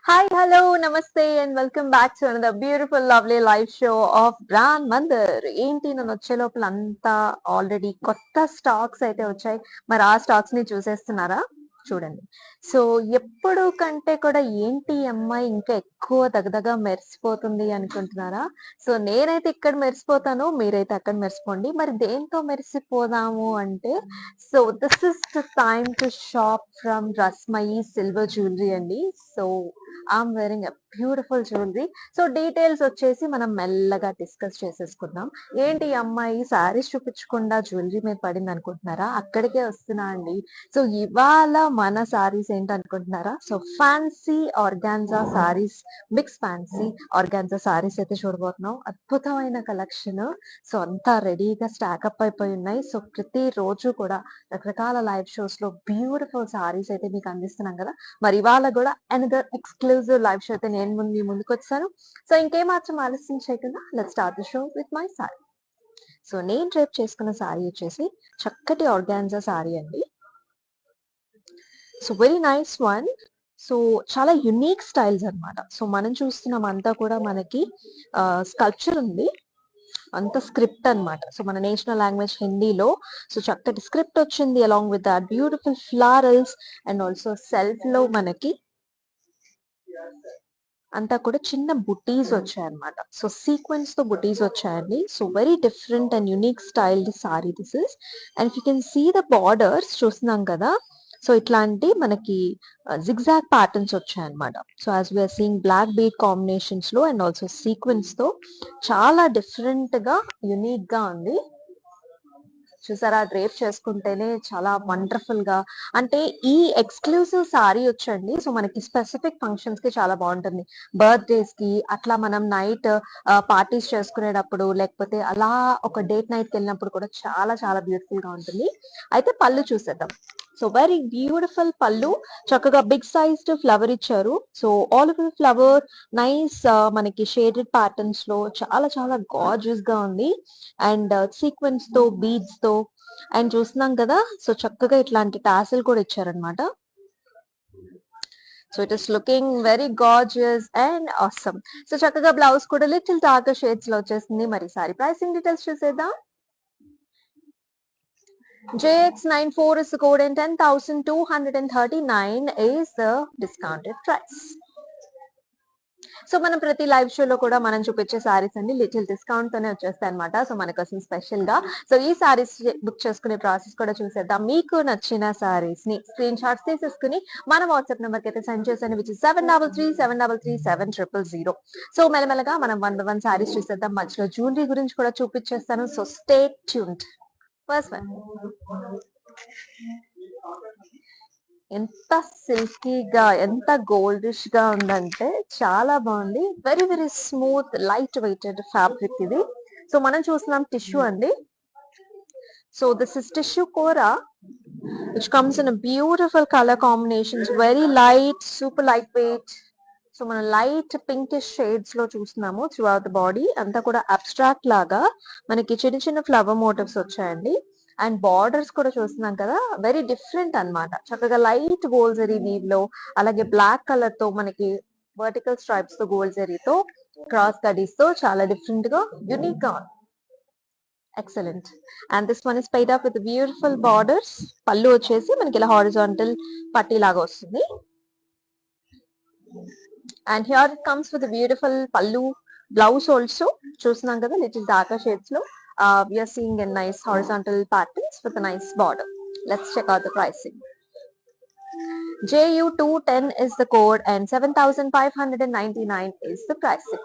Hi, hello, namaste, and welcome back to another beautiful, lovely live show of brand Mandar. ఏంటి నన్ను వచ్చే లోపల అంతా ఆల్రెడీ కొత్త స్టాక్స్ అయితే వచ్చాయి. మరి ఆ స్టాక్స్ ని చూసేస్తున్నారా? చూడండి. సో ఎప్పుడు కంటే కూడా ఏంటి ఈ అమ్మాయి ఇంకా ఎక్కువ దగదగా మెరిసిపోతుంది అనుకుంటున్నారా? సో నేనైతే ఇక్కడ మెరిసిపోతాను, మీరైతే అక్కడ మెరిసిపోండి. మరి దేంతో మెరిసిపోదాము అంటే, so this is the time to shop from Rasmayi silver jewellery అండి. So I'm wearing a beautiful jewellery. So details వచ్చేసి మనం మెల్లగా డిస్కస్ చేసేసుకుందాం. ఏంటి ఈ అమ్మాయి శారీస్ చూపించకుండా జ్యువెలరీ మీద పడింది అనుకుంటున్నారా? అక్కడికే వస్తున్నా అండి. సో ఇవాళ మన శారీస్ ఏంటి అనుకుంటున్నారా? So fancy organza saris, mix fancy organza saris అయితే చూడబోతున్నాం. అద్భుతమైన కలెక్షన్. సో అంతా రెడీగా స్టాకప్ అయిపోయి ఉన్నాయి. సో ప్రతి రోజు కూడా రకరకాల లైవ్ షోస్ లో బ్యూటిఫుల్ శారీస్ అయితే మీకు అందిస్తున్నాం కదా. మరి ఇవాళ కూడా అనదర్ ఎక్స్క్లూజివ్ లైవ్ షో అయితే నేను మీ ముందుకు వచ్చాను. సో ఇంకేమాత్రం ఆలస్యం చేయకుండా let's start the show with my sorry. So నేను డ్రేప్ చేసుకున్న సారీ వచ్చేసి చక్కటి ఆర్గాన్జా సారీ అండి. So very nice one. So చాలా యునిక్ స్టైల్స్ అన్నమాట. సో మనం చూస్తున్నాం అంతా కూడా మనకి స్కల్ప్చర్ ఉంది, అంత స్క్రిప్ట్ అన్నమాట. సో మన నేషనల్ లాంగ్వేజ్ హిందీలో సో చక్కటి స్క్రిప్ట్ వచ్చింది along with that beautiful florals and also self లో మనకి అంతా కూడా చిన్న బుటీస్ వచ్చాయన్నమాట. సో సీక్వెన్స్ తో బుటీస్ వచ్చాయండి. So very different and unique styled sari this is. And you can see the borders చూస్తున్నాం కదా. సో ఇట్లాంటి మనకి జిగ్జాగ్ ప్యాటర్న్స్ వచ్చాయన్నమాట. So as we're seeing black bead combinations లో అండ్ ఆల్సో సీక్వెన్స్ తో చాలా డిఫరెంట్ గా యునిక్ గా ఉంది. చూసారా, డ్రేప్ చేసుకుంటేనే చాలా వండర్ఫుల్ గా, అంటే ఈ ఎక్స్క్లూసివ్ సారీ వచ్చండి. సో మనకి స్పెసిఫిక్ ఫంక్షన్స్ కి చాలా బాగుంటుంది. బర్త్డేస్ కి అట్లా మనం నైట్ పార్టీస్ చేసుకునేటప్పుడు, లేకపోతే అలా ఒక డేట్ నైట్ కి వెళ్ళినప్పుడు కూడా చాలా చాలా బ్యూటిఫుల్ గా ఉంటుంది. అయితే పళ్ళు చూసేద్దాం. సో వెరీ బ్యూటిఫుల్ పళ్ళు, చక్కగా బిగ్ సైజ్డ్ ఫ్లవర్ ఇచ్చారు. So all over flower nice మనకి షేడెడ్ ప్యాటర్న్స్ లో చాలా చాలా గార్జియస్ గా ఉంది. అండ్ సీక్వెన్స్ తో బీడ్స్ తో అండ్ చూస్తున్నాం కదా, సో చక్కగా ఇట్లాంటి టాసిల్ కూడా ఇచ్చారనమాట. So it is looking very gorgeous and awesome. So చక్కగా బ్లౌజ్ కూడా లిటిల్ డార్క్ షేడ్స్ లో వచ్చేసింది. మరి సారీ ప్రైసింగ్ డీటెయిల్స్ చూసేద్దాం. JX94 is the code and 10,239 is the discounted price. So మనం ప్రతి లైవ్ షోలో కూడా మనం చూపించే సారీస్ అన్ని లిటిల్ డిస్కౌంట్ తోనే వచ్చేస్తాయి అనమాట. సో మన కోసం స్పెషల్ గా సో ఈ సారీస్ బుక్ చేసుకునే ప్రాసెస్ కూడా చూసేద్దాం. మీకు నచ్చిన సారీస్ ని స్క్రీన్ షాట్స్ తీసేసుకుని మన వాట్సాప్ నెంబర్ కి అయితే సెండ్ చేసాను, విచ్ 7337337000. సో మెల్లమెల్లగా మనం 1 సారీస్ చూసేద్దాం. మధ్యలో జ్యువెలరీ గురించి కూడా చూపించేస్తాను. So stay tuned. First one ఎంత సిల్కీగా ఎంత గోల్డిష్ గా ఉందంటే చాలా బాగుంది. Very very smooth light weighted fabric ఇది. సో మనం చూస్తున్నాం టిష్యూ అండి. So this is tissue kora which comes in beautiful colour combinations, very light, super light weight. So మనం లైట్ పింకిష్ షేడ్స్ లో చూస్తున్నాము త్రూ అవుట్ ద బాడీ. అంతా కూడా abstract లాగా మనకి చిన్న చిన్న ఫ్లవర్ మోటివ్స్ వచ్చాయండి. అండ్ బార్డర్స్ కూడా చూస్తున్నాం కదా, వెరీ డిఫరెంట్ అన్నమాట. చక్కగా లైట్ గోల్డ్ జరీ వీవ్ లో, అలాగే బ్లాక్ కలర్ తో మనకి వర్టికల్ స్ట్రైప్స్ తో గోల్డ్ జరీతో క్రాస్ కడీస్ తో చాలా డిఫరెంట్ గా యూనిక్ గా excellent. And this one is paid up with beautiful borders. పళ్ళు వచ్చేసి మనకి ఇలా హారిజాంటల్ పట్టీ లాగా వస్తుంది. And here it comes with beautiful పళ్ళు. బ్లౌజ్ ఆల్సో చూస్తున్నాం కదా, లిటిల్ డార్కర్ షేడ్స్ లో we are seeing a nice horizontal patterns with a nice border. Let's check out the pricing. JU210 is the code and 7,599 is the pricing.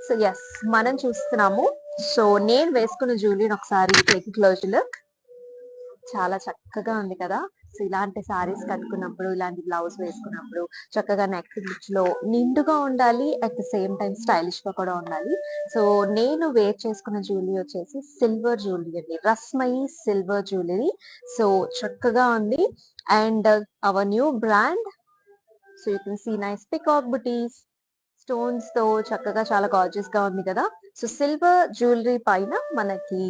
So yes, మనం చూస్తున్నాము. So నేను వేసుకున్న jewellery ఒకసారి take close look. చాలా చక్కగా ఉంది కదా. So ఇలాంటి సారీస్ కట్టుకున్నప్పుడు, ఇలాంటి బ్లౌజ్ వేసుకున్నప్పుడు చక్కగా నెక్ లో నిండుగా ఉండాలి, at the same time stylish గా కూడా ఉండాలి. సో నేను వేర్ చేసుకున్న జ్యువెలరీ వచ్చేసి సిల్వర్ జ్యువెలరీ అండి, రస్మయి సిల్వర్ జ్యువెలరీ. సో చక్కగా ఉంది. And our new brand. So you can see nice peacock బుటీస్ స్టోన్స్ తో చక్కగా చాలా గార్జియస్ గా ఉంది కదా. సో సిల్వర్ జ్యువెలరీ పైన మనకి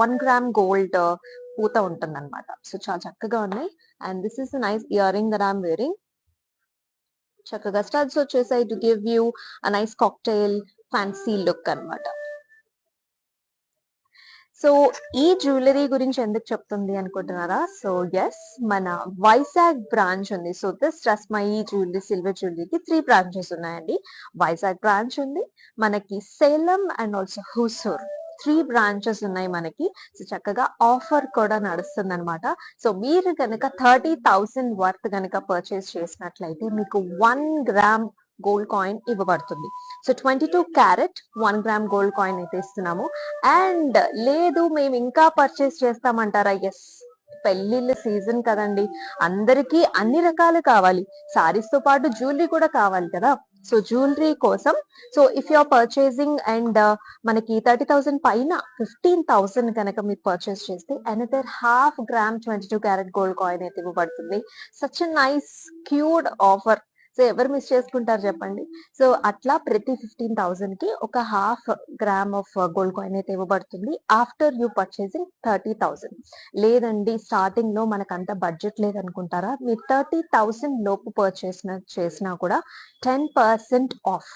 1 గ్రామ్ గోల్డ్ పూత ఉంటుంది అనమాట. సో చాలా చక్కగా ఉన్నాయి. And this is nice ear ring that I'm wearing. చక్కగా స్టడ్స్ వచ్చేసాయి to give you a nice cocktail fancy look అన్నమాట. సో ఈ జ్యువెలరీ గురించి ఎందుకు చెప్తుంది అనుకుంటున్నారా? సో ఎస్, మన వైజాగ్ బ్రాంచ్ ఉంది. So this Rasmayi jewellery silver జ్యువెలరీకి 3 బ్రాంచెస్ ఉన్నాయండి. వైజాగ్ బ్రాంచ్ ఉంది, మనకి Salem and also Hosur 3 branches ఉన్నాయి మనకి. సో చక్కగా ఆఫర్ కూడా నడుస్తుంది అనమాట. సో మీరు కనుక 30,000 వర్త్ కనుక పర్చేస్ చేసినట్లయితే మీకు 1 గ్రామ్ గోల్డ్ కాయిన్ ఇవ్వబడుతుంది. So 22 carrot 1 gram gold coin అయితే ఇస్తున్నాము. అండ్ లేదు మేము ఇంకా పర్చేస్ చేస్తామంటారా? ఎస్, పెళ్లిళ్ళ సీజన్ కదండి, అందరికీ అన్ని రకాలు కావాలి. సారీస్ తో పాటు జ్యువెలరీ కూడా కావాలి కదా. సో జ్యువెలరీ కోసం, so if you are purchasing and మనకి 30,000 పైన 15,000 కనుక మీరు పర్చేస్ చేస్తే another half gram 22 carat gold coin అయితే ఇవ్వబడుతుంది. Such nice cute offer. So ఎవరు మిస్ చేసుకుంటారు చెప్పండి. సో అట్లా ప్రతి 15,000 కి ఒక half gram of gold coin అయితే ఇవ్వబడుతుంది ఆఫ్టర్ యూ పర్చేసింగ్ 30,000. లేదండి స్టార్టింగ్ లో మనకంత బడ్జెట్ లేదనుకుంటారా, మీరు 30,000 లోపు పర్చేస్ చేసినా కూడా 10% of.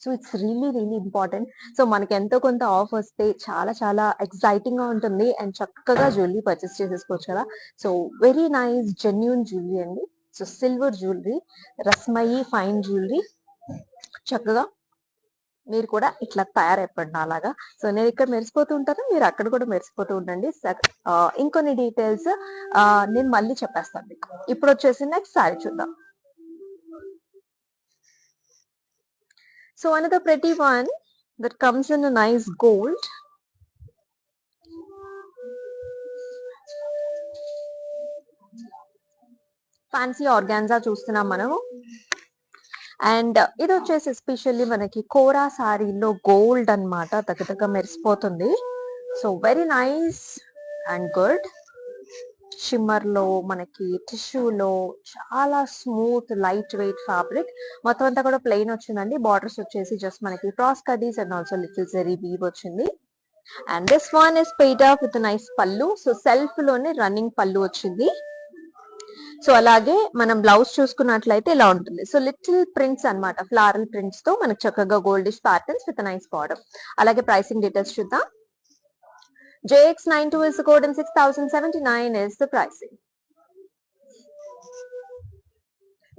So it's really really important. So మనకి ఎంతో కొంత ఆఫ్ వస్తే చాలా చాలా ఎక్సైటింగ్ గా ఉంటుంది అండ్ చక్కగా జ్యువెలరీ పర్చేస్ చేసేసుకోవచ్చు కదా. So very nice genuine jewellery అండి. So silver jewellery, Rasmayi fine jewellery. చక్కగా మీరు కూడా ఇట్లా తయారైపోండి అలాగా. సో నేను ఇక్కడ మెరిసిపోతూ ఉంటాను, మీరు అక్కడ కూడా మెరిసిపోతూ ఉండండి. ఇంకొన్ని డీటెయిల్స్ నేను మళ్ళీ చెప్పేస్తాను మీకు. ఇప్పుడు వచ్చేసి నెక్స్ట్ సారీ చూద్దాం. So another pretty one that comes in a nice gold. Fancy organza చూస్తున్నాం మనము. అండ్ ఇది వచ్చేసి ఎస్పెషల్లీ మనకి కోరా సారీలో గోల్డ్ అన్నమాట, దగ్గర మెరిసిపోతుంది. So very nice and good. Shimmer లో మనకి టిష్యూలో చాలా స్మూత్ లైట్ వెయిట్ ఫ్యాబ్రిక్. మొత్తం అంతా కూడా ప్లెయిన్ వచ్చిందండి. బార్డర్స్ వచ్చేసి జస్ట్ మనకి క్రాస్ కడ్డీస్ and also little zari weave వచ్చింది. And this one is paired up with nice pallu. So self లోనే రన్నింగ్ పళ్ళు వచ్చింది. సో అలాగే మనం బ్లౌజ్ చూసుకున్నట్లయితే ఇలా ఉంటుంది. సో లిటిల్ ప్రింట్స్ అన్నమాట, ఫ్లారల్ ప్రింట్స్ తో మనకి చక్కగా goldish patterns with nice border. అలాగే ప్రైసింగ్ డీటెయిల్స్ చూద్దాం. JX92 is the code and 6079 is the pricing.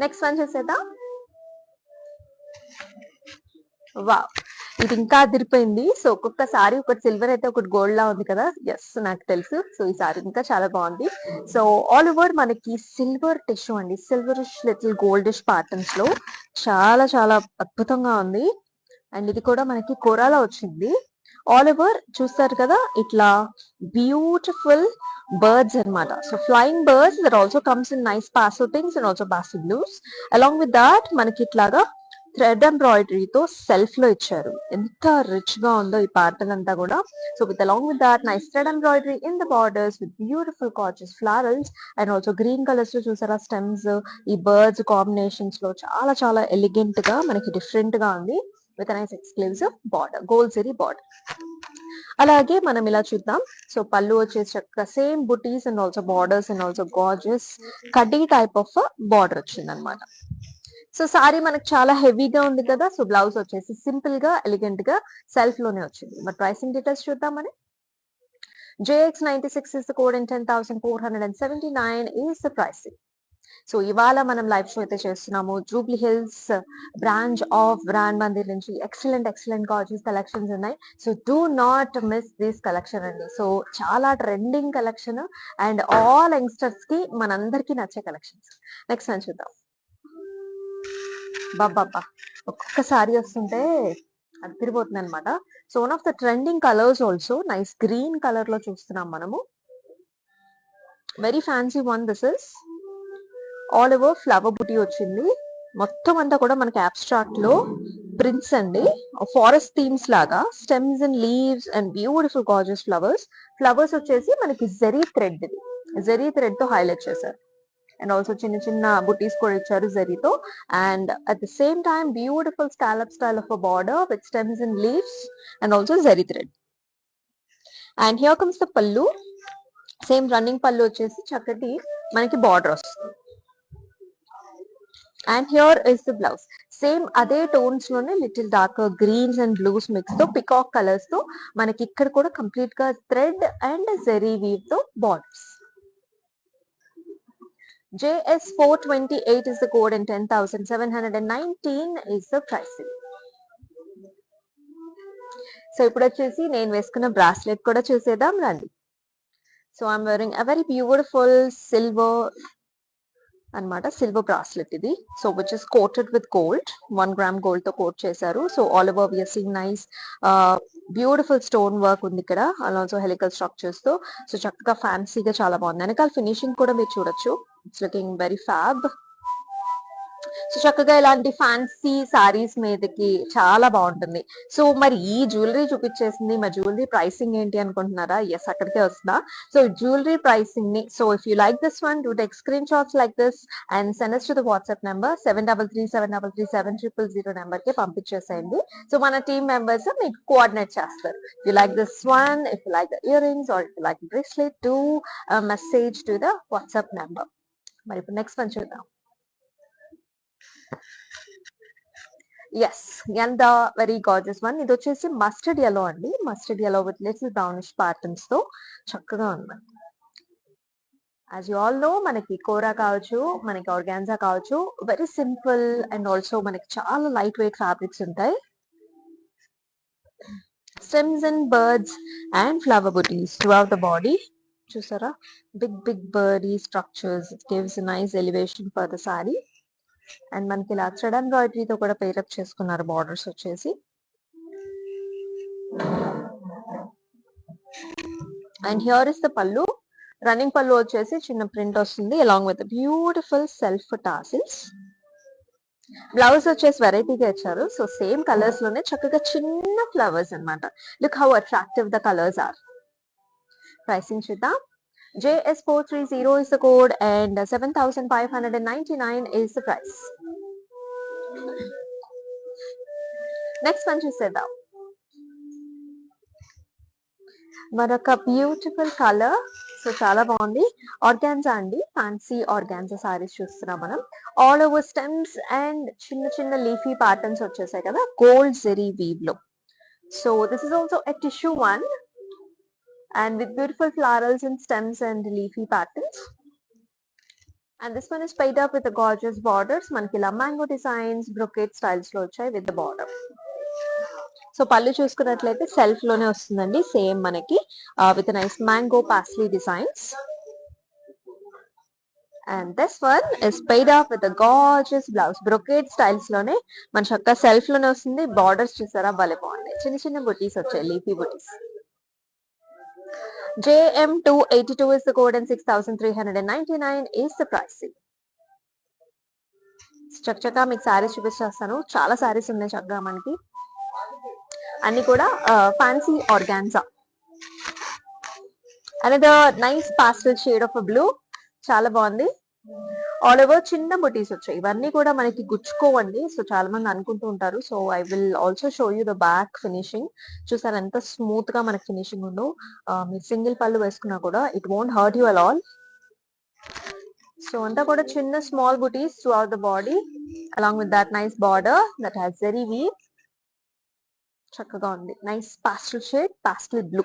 Next one చూసేద్దాం. వావ్, ఇది ఇంకా అదిరిపోయింది. సో ఒక్కొక్క సారీ, ఒకటి సిల్వర్ అయితే ఒకటి గోల్డ్ లా ఉంది కదా. ఎస్, నాకు తెలుసు. సో ఈ సారీ ఇంకా చాలా బాగుంది. సో ఆల్ ఓవర్ మనకి సిల్వర్ టిష్యూ అండి, సిల్వరిష్ లిటిల్ గోల్డిష్ ప్యాటర్న్స్ లో చాలా చాలా అద్భుతంగా ఉంది. అండ్ ఇది కూడా మనకి కోరాలో వచ్చింది. ఆల్ ఓవర్ చూస్తారు కదా, ఇట్లా బ్యూటిఫుల్ బర్డ్స్ అన్నమాట. So flying birds that also comes in nice పాసోటింగ్స్ అండ్ ఆల్సో బాసీ బ్లూస్. అలాంగ్ విత్ దాట్ మనకి ఇట్లాగా థ్రెడ్ ఎంబ్రాయిడరీతో సెల్ఫ్ లో ఇచ్చారు. ఎంత రిచ్ గా ఉందో ఈ ప్యాటర్న్ అంతా కూడా. So with along with that nice thread embroidery in the borders with beautiful gorgeous flowers and also green colours లో చూసారా స్టెమ్స్. ఈ బర్డ్స్ కాంబినేషన్స్ లో చాలా చాలా ఎలిగెంట్ గా మనకి డిఫరెంట్ గా ఉంది with nice exclusive border, gold zari border. అలాగే మనం ఇలా చూద్దాం. సో పళ్ళు వచ్చేసి చక్కగా same buttis and also borders and also gorgeous కడ్డీ టైప్ ఆఫ్ బార్డర్ వచ్చింది అనమాట. సో సారీ మనకు చాలా హెవీగా ఉంది కదా. సో బ్లౌజ్ వచ్చేసి సింపుల్ గా ఎలిగెంట్ గా సెల్ఫ్ లోనే వచ్చింది. మరి ప్రైసింగ్ డీటెయిల్స్ చూద్దామని. JX96 is the code and 10,479 is the pricing. So ఇవాళ మనం లైవ్ షో అయితే చేస్తున్నాము. Jubilee hills branch of brand Mandir నుంచి ఎక్సలెంట్ గార్జియస్ కలెక్షన్స్ ఉన్నాయి. So do not miss this collection అండి. సో చాలా trending collection and all youngsters కి మనందరికీ నచ్చే కలెక్షన్స్. నెక్స్ట్ అని చూద్దాం. బాబా, ఒక్కొక్కసారి వస్తుంటే అది తిరిగిపోతుంది అనమాట. So one of the trending colours also nice green colour లో చూస్తున్నాం మనము. Very fancy one this is. All over flower బుటీ వచ్చింది. మొత్తం అంతా కూడా మనకి అబ్స్ట్రాక్ట్ లో ప్రింట్స్ అండి, ఫారెస్ట్ థీమ్స్ లాగా stems and leaves and beautiful gorgeous flowers. Flowers వచ్చేసి మనకి జెరీ థ్రెడ్ తో హైలైట్ చేశారు. అండ్ ఆల్సో చిన్న చిన్న బుటీస్ కూడా ఇచ్చారు జరీతో. And at the same time beautiful scallop style of a border with stems and leaves and also zari thread. And here comes the పళ్ళు. సేమ్ రన్నింగ్ పళ్ళు వచ్చేసి చక్కటి మనకి బార్డర్ వస్తుంది. And here is the blouse. Same అదే tones లోనే little dark greens and blues mix తో peacock colours తో మనకి ఇక్కడ కూడా కంప్లీట్ గా థ్రెడ్ అండ్ జెరీ వీవ్ తో borders. JS428 is the code and 10,719 is the pricing. So ఇప్పుడు వచ్చేసి నేను వేసుకున్న బ్రాస్లెట్ కూడా చూసేద్దాం రండి. So I'm wearing a very beautiful silver అన్నమాట, సిల్వర్ బ్రాస్లెట్ ఇది. So which is coated with gold, 1 gram gold తో కోట్ చేశారు. So all over we are seeing nice beautiful stone work ఉంది ఇక్కడ, ఆల్సో హెలికల్ స్ట్రక్చర్స్ తో. So చక్కగా ఫ్యాన్సీగా చాలా బాగుంది. వెనకాల ఫినిషింగ్ కూడా మీరు చూడొచ్చు. It's looking very fab. So చక్కగా ఇలాంటి ఫ్యాన్సీ సారీస్ మీదకి చాలా బాగుంటుంది. సో మరి ఈ జ్యువెలరీ చూపించేసింది, మరి జ్యువెలరీ ప్రైసింగ్ ఏంటి అనుకుంటున్నారా? ఎస్, అక్కడికే వస్తుందా. సో జ్యువెలరీ ప్రైసింగ్ ని, so if you like this one, do take screenshots like this and send us to the WhatsApp number 7337337000 number కి పంపించేసేయండి. సో మన టీమ్ మెంబర్స్ మీకు కోఆర్డినేట్ చేస్తారు. You like this one, if you like the earrings or if you like bracelet, do message to the WhatsApp number. మరి ఇప్పుడు next one చూద్దాం. Yes, and the very gorgeous one. ఇది వచ్చేసి mustard yellow అండి. Mustard yellow with little brownish patterns తో చక్కగా ఉంది. As you all know, మనకి కోరా కావచ్చు, మనకి ఆర్గాన్జా కావచ్చు, వెరీ సింపుల్ అండ్ ఆల్సో మనకి చాలా లైట్ వెయిట్ ఫ్యాబ్రిక్స్ ఉంటాయి. Stems and birds and flower butis throughout the body. చూసారా, big birdie structures. It gives nice elevation for the saree. And మనకి ఇలా థ్రెడ్ ఎంబ్రాయిడరీతో కూడా పేరప్ చేసుకున్నారు బార్డర్స్ వచ్చేసి. And here is the pallu. Running pallu వచ్చేసి చిన్న ప్రింట్ వస్తుంది along with beautiful self tassels. Blouse వచ్చేసి వెరైటీగా ఇచ్చారు. సో సేమ్ కలర్స్ లోనే చక్కగా చిన్న ఫ్లవర్స్ అన్నమాట. Look how attractive the colours are. pricing చూద్దాం. JS430 is the code and 7,599 is the price. Next one చూసేద్దాం. మరొక బ్యూటిఫుల్ కలర్. సో చాలా బాగుంది. ఆర్గాన్జా అండి, ఫ్యాన్సీ ఆర్గాన్జా సారీస్ చూస్తున్నాం మనం. ఆల్ ఓవర్ స్టెమ్స్ అండ్ చిన్న చిన్న లీఫీ ప్యాటర్న్స్ వచ్చేసాయి కదా, గోల్డ్ జెరీ వీవ్ లో. So this is also a tissue one and with beautiful florals and stems and leafy patterns. And this one is paid up with the gorgeous borders. మనకి ఇలా mango designs, brocade styles లో వచ్చాయి with the border. So పళ్ళు చూసుకున్నట్లయితే self లోనే వస్తుందండి, same మనకి with nice mango paisley designs. And this one is paid up with a gorgeous blouse. brocade styles లోనే మన చక్క సెల్ఫ్ లోనే వస్తుంది. బార్డర్స్ చూసారా భలే బాగున్నాయి, చిన్న చిన్న బుటీస్ వచ్చాయి, leafy buttis. JM282 is the code and 6,399 is the pricing. చక్కగా మీకు శారీస్ చూపిస్తాను. చాలా శారీస్ ఉన్నాయి చక్కగా మనకి, అన్ని కూడా fancy organza. Another nice pastel shade of blue, చాలా బాగుంది. ఆల్ ఓవర్ చిన్న బుటీస్ వచ్చాయి. ఇవన్నీ కూడా మనకి గుచ్చుకోవండి, సో చాలా మంది అనుకుంటూ ఉంటారు. So I will also show you the back finishing. చూసారు ఎంత స్మూత్ గా మనకి ఫినిషింగ్ ఉందో. మీరు సింగిల్ పళ్ళు వేసుకున్నా కూడా it won't hurt you at all. So అంతా కూడా చిన్న స్మాల్ బుటీస్ throughout the body along with that nice border that has zari weave. చక్కగా ఉంది, nice pastel shade, pastel blue.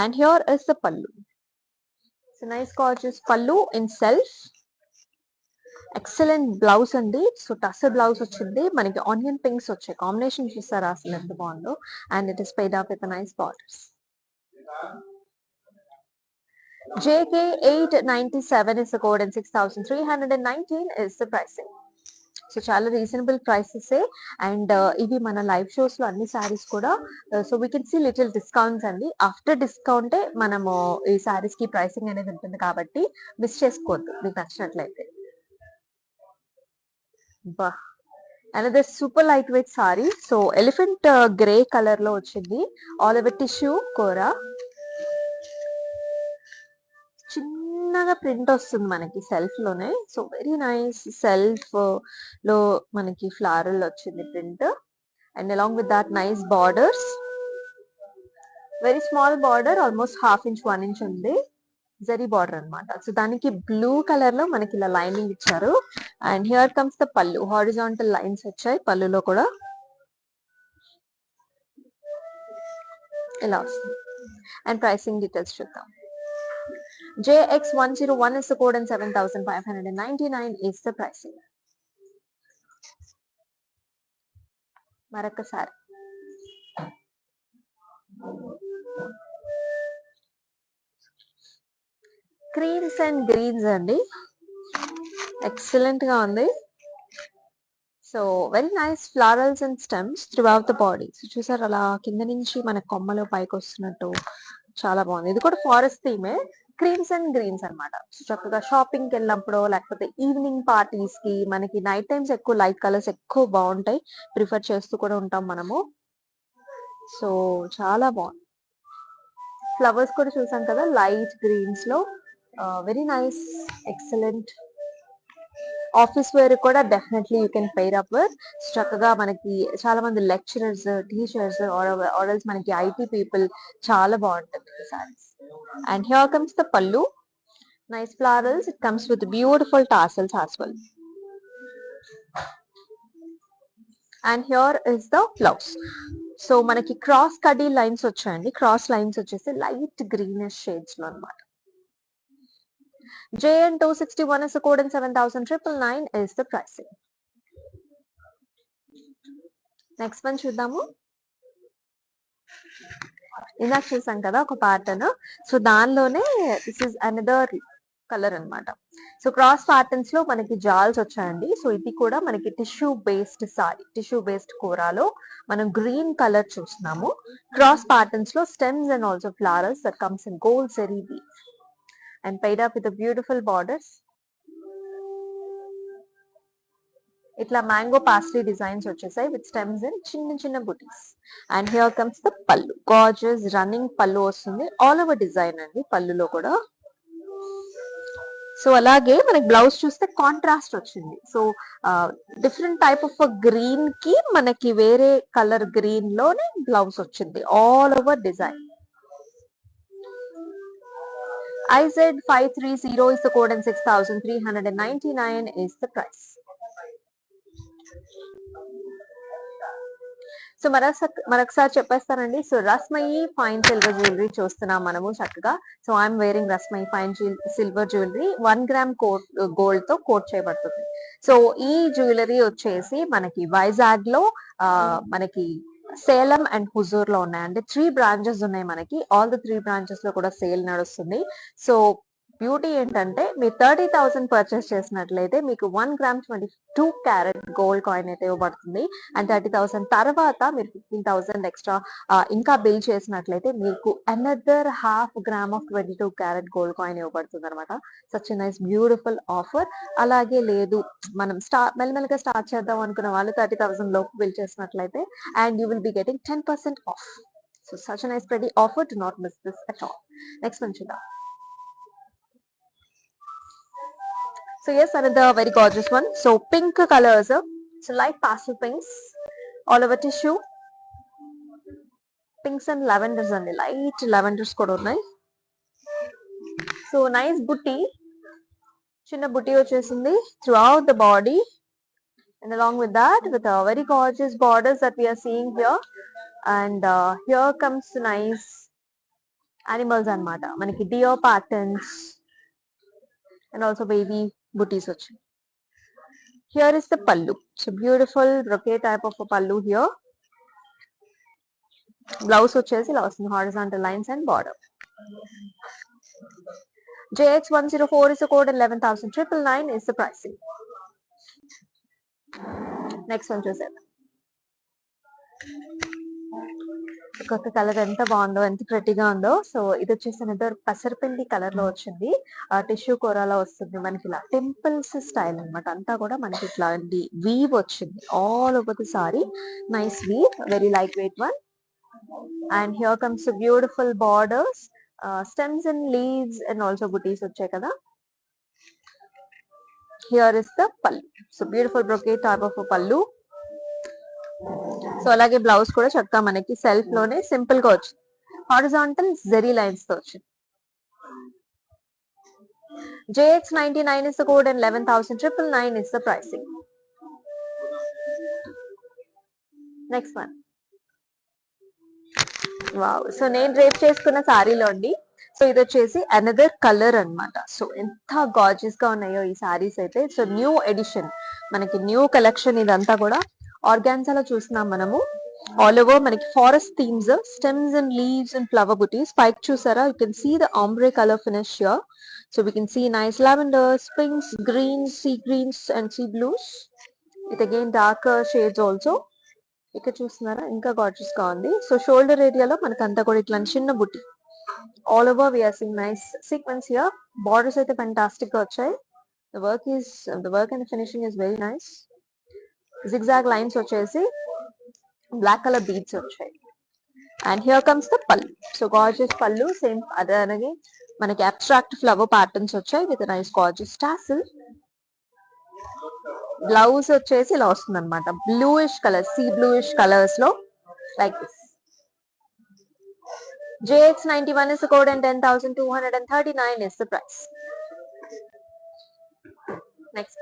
And here is the pallu. So nice gorgeous pallu in self. Excellent blouse అండి. So tussar blouse వచ్చింది మనకి, onion pinks వచ్చాయి, combination చూసారా అసలు ఎంత బాగుందో. And it is paid up with nice borders. JK897 is the code and 6,319 is the pricing. So చాలా reasonable prices. And ఇవి మన లైవ్ షోస్ లో అన్ని సారీస్ కూడా, so we can see little discounts అండి. ఆఫ్టర్ డిస్కౌంటే మనము ఈ సారీస్ కి ప్రైసింగ్ అనేది ఉంటుంది కాబట్టి మిస్ చేసుకోవద్దు మీకు నచ్చినట్లయితే. బా, another super light wait sorry. So elephant grey colour లో వచ్చింది, ఆల్ ఓవర్ టిష్యూ కూర. చిన్నగా ప్రింట్ వస్తుంది మనకి సెల్ఫ్ లోనే. సో వెరీ నైస్, సెల్ఫ్ లో మనకి ఫ్లారల్ వచ్చింది print. And along with that nice borders, very small border, almost 1/2 inch 1 inch ఉంది, జరీ బార్డర్ అన్నమాట. సో దానికి బ్లూ కలర్ లో మనకి ఇలా లైనింగ్ ఇచ్చారు. అండ్ హియర్ కమ్స్ ద పల్లు, హారిజాంటల్ లైన్స్ వచ్చాయి పళ్ళులో కూడా, ఇలా వస్తుంది. అండ్ ప్రైసింగ్ డీటెయిల్స్ చూద్దాం. JX101 is the code and 7,599 is the pricing. మరొకసారి క్రీమ్స్ అండ్ గ్రీన్స్ అండి, ఎక్సలెంట్ గా ఉంది. So very nice florals and stems through out the body. So చూసారు అలా కింద నుంచి మన కొమ్మలు పైకి వస్తున్నట్టు, చాలా బాగుంది. ఇది కూడా ఫారెస్ట్ థీమే, క్రీమ్స్ అండ్ గ్రీన్స్ అన్నమాట. సో చక్కగా షాపింగ్ కి వెళ్ళినప్పుడు, లేకపోతే ఈవినింగ్ పార్టీస్ కి, మనకి నైట్ టైమ్స్ ఎక్కువ లైట్ కలర్స్ ఎక్కువ బాగుంటాయి, ప్రిఫర్ చేస్తూ కూడా ఉంటాం మనము. సో చాలా బాగుంది. ఫ్లవర్స్ కూడా చూసాం కదా లైట్ గ్రీన్స్ లో, very nice, excellent. Office wear కూడా definitely you can pair up with. చక్కగా మనకి చాలా మంది లెక్చరర్స్, టీచర్స్, ఆర్ఎల్స్ మనకి ఐటీ పీపుల్, చాలా బాగుంటుంది ఈ sarees. And here comes the pallu, nice flowers, it comes with beautiful tassels as well. And here is the blouse. So మనకి క్రాస్ కడీ లైన్స్ వచ్చాయండి, క్రాస్ లైన్స్ వచ్చేసి లైట్ గ్రీనిష్ షేడ్స్ లో అన్నమాట. JN261 is the code and 7,999 is the pricing. Next one చూద్దాము. ఇందాక చూసాం కదా ఒక ప్యాటర్న్, సో దానిలోనే దిస్ ఇస్ అనదర్ కలర్ అన్నమాట. సో క్రాస్ ప్యాటర్న్స్ లో మనకి జాల్స్ వచ్చాయండి. సో ఇది కూడా మనకి tissue based saree, tissue based కూరాలో మనం గ్రీన్ కలర్ చూస్తున్నాము. క్రాస్ ప్యాటర్న్స్ లో stems and also flowers that comes in gold zari weave and paid up with the beautiful borders. ఇట్లా మ్యాంగో పాస్లీ డిజైన్స్ వచ్చేసాయి విత్ స్టెమ్స్ అండ్ చిన్న చిన్న బుటీస్. And here comes the పళ్ళు, gorgeous running పళ్ళు వస్తుంది, all over design అండి పళ్ళులో కూడా. సో అలాగే మనకి బ్లౌజ్ చూస్తే కాంట్రాస్ట్ వచ్చింది. So different type of green కి మనకి వేరే కలర్ గ్రీన్ లోనే బ్లౌజ్ వచ్చింది, all over design. IZ530 is the code and 6,399 is the price. So మరొకసారి చెప్పేస్తానండి. So Rasmayi fine silver jewellery చూస్తున్నాం మనము చక్కగా. So I'm wearing Rasmayi fine silver jewellery 1 gram gold తో కోట్ చేయబడుతుంది. సో ఈ జ్యువెలరీ వచ్చేసి మనకి వైజాగ్ లో మనకి సేలం అండ్ హుజూర్ లో ఉన్నాయండి. 3 బ్రాంచెస్ ఉన్నాయి మనకి. ఆల్ ద 3 బ్రాంచెస్ లో కూడా సేల్ నడుస్తుంది. సో బ్యూటీ ఏంటంటే మీరు 30,000 పర్చేస్ చేసినట్లయితే మీకు 1 గ్రామ్ 22 క్యారెట్ గోల్డ్ కాయిన్ అయితే ఇవ్వబడుతుంది. అండ్ 30,000 తర్వాత మీరు 15,000 ఎక్స్ట్రా ఇంకా బిల్ చేసినట్లయితే మీకు another half gram of 22 carat gold coin ఇవ్వబడుతుంది అనమాట. Such nice beautiful offer. అలాగే లేదు మనం మెల్లమెల్లగా స్టార్ట్ చేద్దాం అనుకున్న వాళ్ళు 30,000 లోపు బిల్ చేసినట్లయితే and you will be getting 10% of. So such nice pretty offer, do not miss this at all. Next one చూద్దాం. So yes, another very gorgeous one. So pink colors, so light pastel pinks, all over tissue, pinks and lavenders and light lavenders kuda unnai. So nice booty, chinna booty vachesindi throughout the body, and along with that with a very gorgeous borders that we are seeing here. And here comes nice animals anamata, manaki deer patterns and also baby booties వచ్చాయి. Here is the pallu. So beautiful brocade type of a pallu here. Blouse వచ్చేసి ఇలా వస్తుంది, horizontal lines and border. JX104 is the code and 11,999 is the pricing. Next one చూసేద్దాం. ఒక్కొక్క colour ఎంత బాగుందో, ఎంత ప్రెటీగా ఉందో. సో ఇది వచ్చేసి అనదర్ పసరపిండి కలర్ లో వచ్చింది, టిష్యూ కూరలో వస్తుంది మనకి. ఇలా టెంపుల్స్ స్టైల్ అనమాట, అంతా కూడా మనకి ఇట్లాంటి వీవ్ వచ్చింది all over the saree. Nice weave, very light weight one. And here comes beautiful borders, stems and leaves and also butis వచ్చాయి కదా. Here is the pallu. So beautiful brocade type of pallu. So అలాగే blouse కూడా చక్కగా మనకి self లోనే simple గా వచ్చింది, horizontal zari lines తో వచ్చింది. JX99 is the code and 11,999 is the pricing. Next one. Wow, so నేను డ్రేప్ చేసుకున్న సారీలో అండి. సో ఇది వచ్చేసి అనదర్ కలర్ అన్నమాట. సో ఎంత గార్జియస్ గా ఉన్నాయో ఈ సారీస్ అయితే. సో న్యూ ఎడిషన్, మనకి న్యూ కలెక్షన్ ఇదంతా కూడా. ఆర్గాన్జాలో చూస్తున్నాం మనము, ఆల్ ఓవర్ మనకి forest themes, stems and leaves and flower butis. పైకి చూసారా, you can see the ombre colour finish here. So we can see nice lavenders, pinks, greens, sea greens and sea blues with again darker shades also. ఇక్కడ చూస్తున్నారా ఇంకా gorgeous గా ఉంది. So shoulder ఏరియాలో మనకి అంతా కూడా ఇట్లా చిన్న బుట్టి, all over we are seeing nice sequence here. Borders అయితే ఫెంటాస్టిక్ గా వచ్చాయి. The work and finishing is very nice. Zigzag lines వచ్చేసి బ్లాక్ కలర్ బీడ్స్ వచ్చాయి. And here comes the pallu. So gorgeous pallu, same అదే అలాగే మనకి అబ్స్ట్రాక్ట్ ఫ్లవర్ ప్యాటర్న్స్ వచ్చాయి with nice gorgeous tassel. Blouse వచ్చేసి ఇలా వస్తుంది అనమాట, bluish colour, sea bluish colours లో like this. JX91 is the code and 10,239 is the price. Next,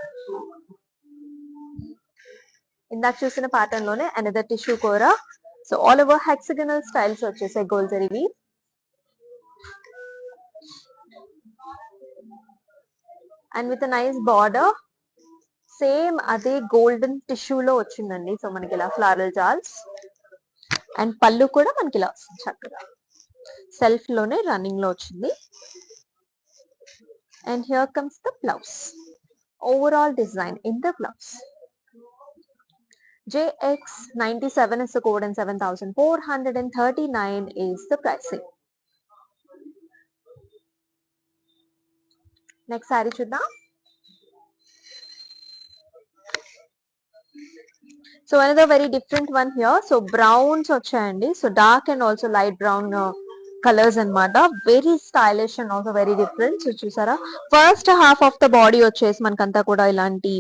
ఇందాక చూసిన ప్యాటర్న్ లోనే అనదర్ టిష్యూ కూర. So all over hexagonal styles వచ్చేసాయి గోల్డ్ జరీవి. And with nice border, same అదే గోల్డెన్ టిష్యూలో వచ్చిందండి. సో మనకి ఇలా ఫ్లారల్ జాల్స్ అండ్ పళ్ళు కూడా మనకి ఇలా వస్తుంది చక్కగా సెల్ఫ్ లోనే రన్నింగ్ లో వచ్చింది. And here comes the blouse, overall design in the blouse. JX97 is the code and 7,439 is the pricing. Next sari చూద్దాం. So another very different one here. So browns వచ్చాయండి. So dark and also light brown colours అన్నమాట. Very stylish and also very different. So చూసారా, first half of the body వచ్చేసి మనకంతా కూడా ఇలాంటి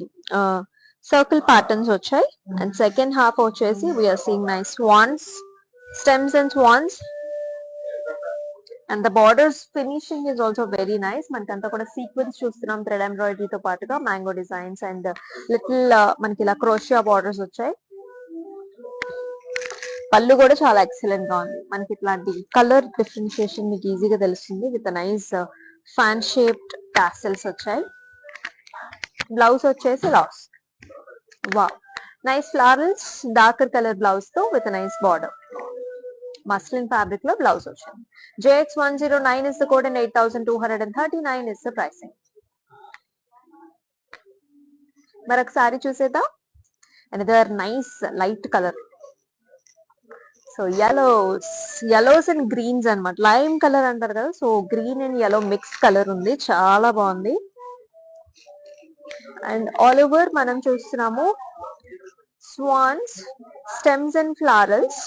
circle patterns వచ్చాయి. And second half వచ్చేసి we're seeing nice swans, stems and swans. And the borders finishing is also very nice. మనకంతా కూడా sequence చూస్తున్నాం థ్రెడ్ ఎంబ్రాయిడరీతో పాటుగా మ్యాంగో డిజైన్స్ అండ్ లిటిల్ మనకి ఇలా క్రోషియా బార్డర్స్ వచ్చాయి. పళ్ళు కూడా చాలా ఎక్సలెంట్ గా ఉంది. మనకి ఇట్లాంటి కలర్ డిఫరెన్షియేషన్ మీకు ఈజీగా తెలుస్తుంది. With nice fan shaped tassels వచ్చాయి. బ్లౌజ్ వచ్చేసి లాస్ wow, nice florals, darker colour blouse తో with nice border. Muslin fabric లో బ్లౌజ్ వచ్చింది. JX109 is the code and 8,239 is the pricing. మరొకసారి చూసేద్దాం. Another nice light colour. So yellows and greens అన్నమాట. Lime colour అంటారు కదా, so green and yellow mix colour ఉంది. చాలా బాగుంది. అండ్ ఆల్ ఓవర్ మనం చూస్తున్నాము swans, stems and florals.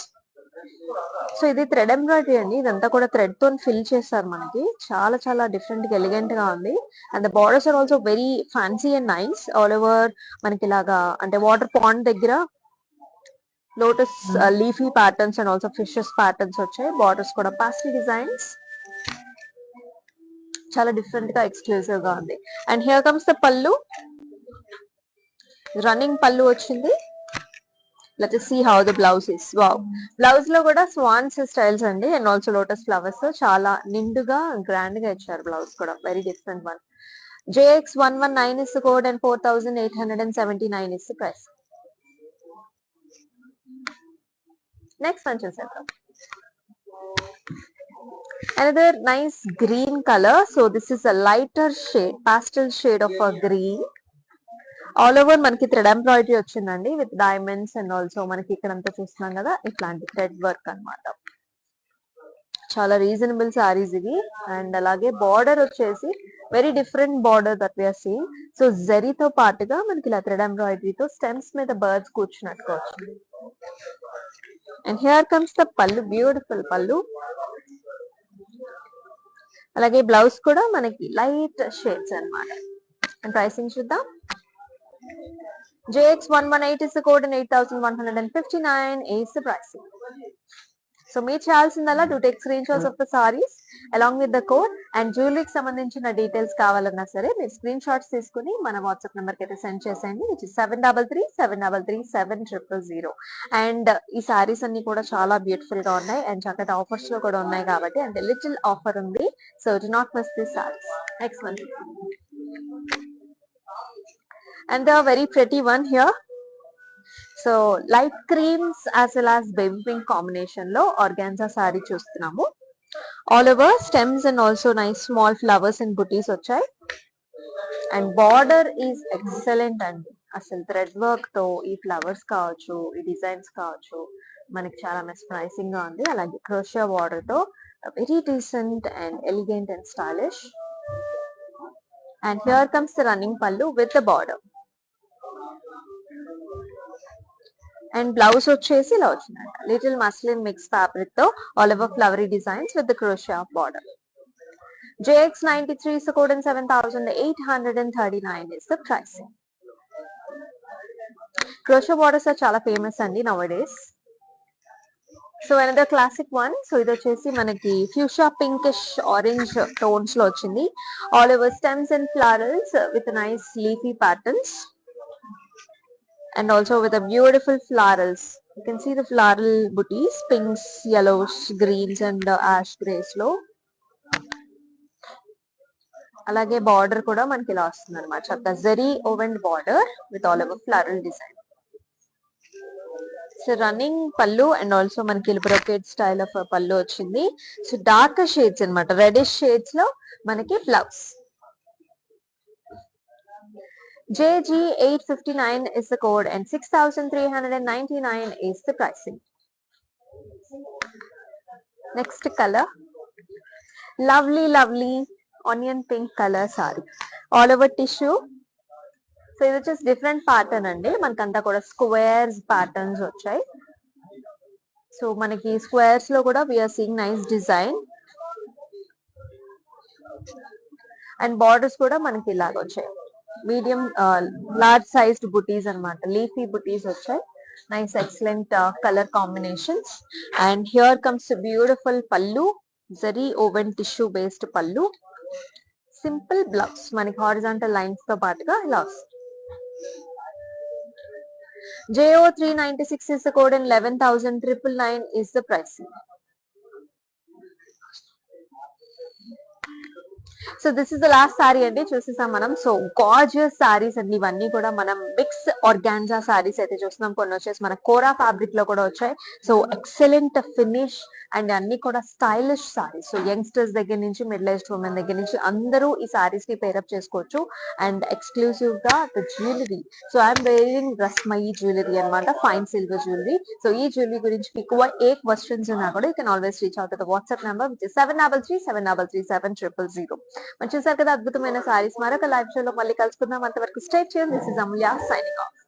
So ఇది థ్రెడ్ ఎంబ్రాయిడరీ అండి. ఇదంతా కూడా థ్రెడ్ తో ఫిల్ చేస్తారు మనకి. చాలా చాలా డిఫరెంట్ గా ఎలిగెంట్ గా ఉంది. And the borders are also very fancy and nice. All over మనకి ఇలాగా అంటే వాటర్ పాండ్ దగ్గర lotus leafy patterns and also fishes patterns వచ్చాయి. బార్డర్స్ కూడా పాస్టల్ డిజైన్స్. చాలా డిఫరెంట్ గా ఎక్స్క్లూజివ్ గా ఉంది. And here comes the pallu. Running pallu వచ్చింది. Let us see how the blouse is. Wow, blouse లో కూడా స్వాన్స్ స్టైల్స్ అండి అండ్ ఆల్సో లోటస్ ఫ్లవర్స్. చాలా నిండుగా గ్రాండ్ గా ఇచ్చారు. బ్లౌజ్ కూడా very different one. JX119 is the code and 4,879 is the price. Next one చూసేద్దాం. Another nice green color. So this is a lighter shade, pastel shade of a green. All over మనకి thread embroidery వచ్చిందండి with diamonds and also మనకి ఇక్కడంతా చూస్తున్నాం కదా ఇట్లాంటి thread work అన్నమాట. చాలా రీజనబుల్ సారీస్ ఇవి. అండ్ అలాగే బార్డర్ వచ్చేసి very different border that we are seeing. So జరీతో పాటుగా మనకి ఇలా థ్రెడ్ ఎంబ్రాయిడరీతో స్టెమ్స్ మీద బర్డ్స్ కూర్చున్నట్టుగా వచ్చింది. And here comes the pallu, beautiful pallu. అలాగే బ్లౌజ్ కూడా మనకి లైట్ షేడ్స్ అన్నమాట. అండ్ ప్రైసింగ్ చూద్దాం. JX118 is the code and 8,159 is the pricing. So మీరు చేయాల్సిందల్లా to take screenshots of the saris along with the code. And జ్యువెలరీకి సంబంధించిన డీటెయిల్స్ కావాలన్నా సరే మీరు స్క్రీన్ షాట్స్ తీసుకుని మన వాట్సాప్ నెంబర్ కి అయితే సెండ్ చేసేయండి, విచ్ ఇస్ 733-733-700. అండ్ ఈ సారీస్ అన్ని కూడా చాలా బ్యూటిఫుల్ గా ఉన్నాయి అండ్ చక్కటి ఆఫర్స్ లో కూడా ఉన్నాయి కాబట్టి అండ్ లిటిల్ ఆఫర్ ఉంది. So do not miss this saris. Next one. And the very pretty one here. So light creams as well as baby pink combination lo organza saree చూస్తున్నాము. All over stems and also nice small flowers and booties వచ్చాయి. And border is excellent అండి. అసలు thread work తో ఈ flowers కావచ్చు, ఈ designs కావచ్చు, మనకి చాలా మెస్మరైజింగ్ గా ఉంది. అలాగే క్రోషియా బార్డర్ తో very decent and elegant and stylish. And here comes the running pallu with the border. And blouse వచ్చేసి ఇలా వచ్చిందంట. లిటిల్ మస్లిన్ మిక్స్ ఫ్యాబ్రిక్ తో all over flowery designs with the crochet border. JX93 is the code and 7,839 is the pricing. Crochet borders చాలా famous అండి nowadays. So another classic one. So ఇది వచ్చేసి మనకి fuchsia pinkish orange tones లో వచ్చింది. All over stems and ఫ్లవరల్స్ with nice leafy patterns and also with a beautiful florals. You can see the floral booties, pinks, yellows, greens and ash grays లో. అలాగే border కూడా మనకి ఇలా వస్తుంది అనమాట. చక్కగా zari woven border with all over floral design. So running pallu and also మనకి brocade style of pallu వచ్చింది. సో డార్క్ షేడ్స్ అన్నమాట, రెడిష్ షేడ్స్ లో మనకి blouse. JG859 is the code and 6,399 is the pricing. Next color, lovely onion pink color saree. All over tissue, so ఇది వచ్చేసి different pattern అండి, మనకంతా కూడా స్క్వేర్స్ ప్యాటర్న్స్ వచ్చాయి. సో మనకి స్క్వేర్స్ లో కూడా we are seeing nice design, and borders కూడా మనకి ఇలాగ వచ్చాయి. మీడియం లార్జ్ సైజ్డ్ బుటీస్ అన్నమాట, లీఫీ బుటీస్ వచ్చాయి. Nice excellent colour combinations. And here comes beautiful పల్లు, జరీ ఓవెన్ టిష్యూ బేస్డ్ పల్లు, సింపుల్ బ్లౌజ్ మనకి హారిజాంటల్ లైన్స్ తో పాటుగా ఇలా వస్తుంది. JO 396 is the code and 11,999 is the price. So this is the last sorry అండి, చూసేసాం మనం. సో గార్జియస్ సారీస్ అండి ఇవన్నీ కూడా, మనం మిక్స్ ఆర్గాన్జా సారీస్ అయితే చూస్తున్నాం. కొన్ని వచ్చేసి మన కోరా ఫ్యాబ్రిక్ లో కూడా వచ్చాయి. సో ఎక్సలెంట్ ఫినిష్ అండ్ అన్ని కూడా స్టైలిష్ సారీస్. సో యంగ్స్టర్స్ దగ్గర నుంచి మిడిల్ ఏజ్డ్ ఉమెన్ దగ్గర నుంచి అందరూ ఈ సారీస్ ని పేరప్ చేసుకోవచ్చు. అండ్ ఎక్స్క్లూసివ్ గా the jewellery, so I'm wearing Rasmayi jewellery అనమాట, ఫైన్ సిల్వర్ జ్యువెలరీ. సో ఈ జ్యువెలరీ గురించి మీకు ఏ క్వశ్చన్స్ ఉన్నా కూడా you can always reach out the WhatsApp number which 7337337000. మరి చూసారు కదా అద్భుతమైన సారీస్. మరొక లైవ్ షో లో మళ్ళీ కలుసుకుందాం. అంతవరకు stay tune. This is Amulya signing off.